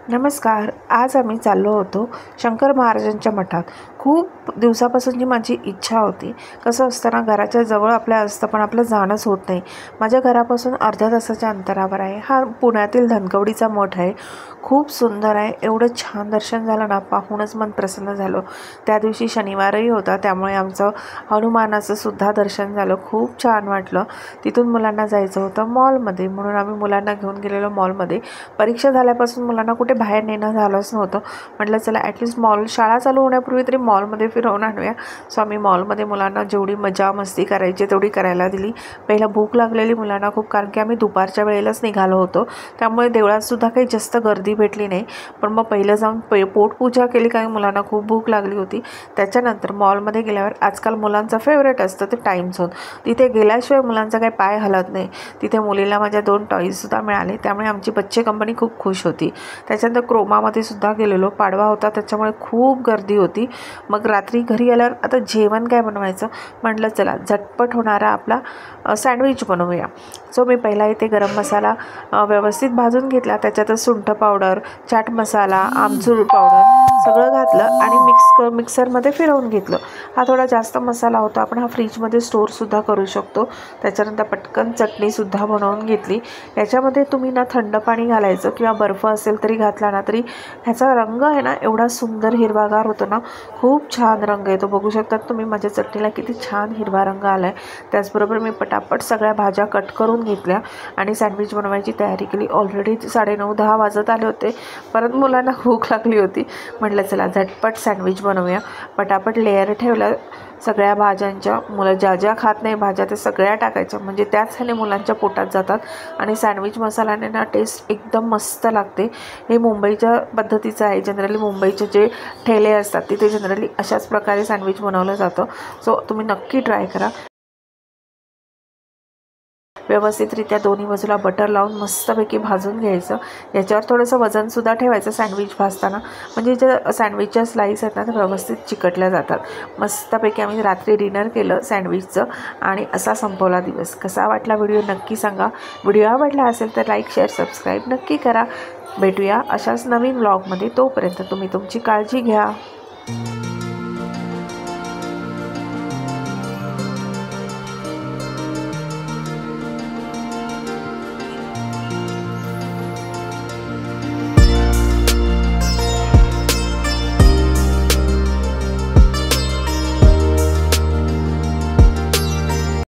नमस्कार. आज आम्ही चाललो होतो शंकर महाराजांच्या मठात. खूप दिवसापासूनची माझी इच्छा होती. कसं असतं ना, घराच्या जवळ आपल्या असतं पण आपलं जाणंच होत नाही. माझ्या घरापासून अर्ध्या तासाच्या अंतरावर आहे. हा पुण्यातील धनकवडीचा मठ आहे. खूप सुंदर आहे. एवढं छान दर्शन झालं ना, पाहूनच मन प्रसन्न झालं. त्या दिवशी शनिवारही होता, त्यामुळे आमचं हनुमानाचं सुद्धा दर्शन झालं. खूप छान वाटलं. तिथून मुलांना जायचं होतं मॉलमध्ये, म्हणून आम्ही मुलांना घेऊन गेलेलो मॉलमध्ये. परीक्षा झाल्यापासून मुलांना कुठे बाहेर नेणं झालंच नव्हतं. म्हटलं चला ॲटलिस्ट शाळा चालू होण्यापूर्वी तरी मॉलमध्ये फिरवून आणूया. सो आम्ही मॉलमध्ये मुलांना जेवढी मजा मस्ती करायची तेवढी करायला दिली. पहिला भूक लागलेली मुलांना खूप, कारण की आम्ही दुपारच्या वेळेलाच निघालो होतो, त्यामुळे देवळातसुद्धा काही जास्त गर्दी भेटली नाही. पण मग पहिलं जाऊन पोटपूजा केली, कारण मुलांना खूप भूक लागली होती. त्याच्यानंतर मॉलमध्ये गेल्यावर आजकाल मुलांचं फेवरेट असतं ते टाईम झोन. तिथे गेल्याशिवाय मुलांचा काही पाय हलत नाही. तिथे मुलीला माझ्या 2 टॉईजसुद्धा मिळाले, त्यामुळे आमची बच्चे कंपनी खूप खुश होती. त्याच्यानंतर क्रोमामध्ये सुद्धा गेलेलो. पाडवा होता, त्याच्यामुळे खूप गर्दी होती. मग रात्री घरी आल्यावर आता जेवण काय बनवायचं म्हटलं, चला झटपट होणारा आपला सँडविच बनवूया. सो मी पहिला इथे गरम मसाला व्यवस्थित भाजून घेतला. त्याच्यातच सुंठ पावडर, चाट मसाला, आमचूर पावडर सगळं घातलं आणि मिक्सरमध्ये फिरवून घेतलं. हा थोडा जास्त मसाला होता, आपण हा फ्रीजमध्ये स्टोअरसुद्धा करू शकतो. त्याच्यानंतर पटकन चटणीसुद्धा बनवून घेतली. याच्यामध्ये तुम्ही ना थंड पाणी घालायचं किंवा बर्फ असेल तरी घातला ना तरी ह्याचा रंग आहे ना एवढा सुंदर हिरवागार होतो ना, खूप छान रंग येतो. बघू शकतात तुम्ही माझ्या चटणीला किती छान हिरवा रंग आला आहे. त्याचबरोबर मी पटापट सगळ्या भाज्या कट करून घेतल्या आणि सँडविच बनवायची तयारी केली. ऑलरेडी 9:30-10 वाजत आले होते. परत मुलांना भूक लागली होती. म्हटलं चला झटपट सँडविच बनवूया. पटापट लेअर ठेवल्या सगळ्या भाज्यांच्या. मुलं ज्या ज्या खात नाही भाज्या ते सगळ्या टाकायच्या, म्हणजे त्याच ह्याने मुलांच्या पोटात जातात. आणि सँडविच मसाल्याने ना टेस्ट एकदम मस्त लागते. हे मुंबईच्या पद्धतीचं आहे. जनरली मुंबईचे जे ठेले असतात तिथे जनरली अशाच प्रकारे सँडविच बनवलं जातं. सो तुम्ही नक्की ट्राय करा. व्यवस्थितरित्या दोन्ही बाजूला बटर लावून मस्तपैकी भाजून घ्यायचं. याच्यावर थोडंसं वजनसुद्धा ठेवायचं सँडविच भाजताना, म्हणजे ज्या सँडविचच्या स्लाईस आहेत ना त्या व्यवस्थित चिकटल्या जातात. मस्तपैकी आम्ही रात्री डिनर केलं सँडविचचं आणि असा संपवला दिवस. कसा वाटला व्हिडिओ नक्की सांगा. व्हिडिओ आवडला असेल तर लाईक, शेअर, सबस्क्राईब नक्की करा. भेटूया अशाच नवीन व्लॉगमध्ये. तोपर्यंत तुम्ही तुमची काळजी घ्या.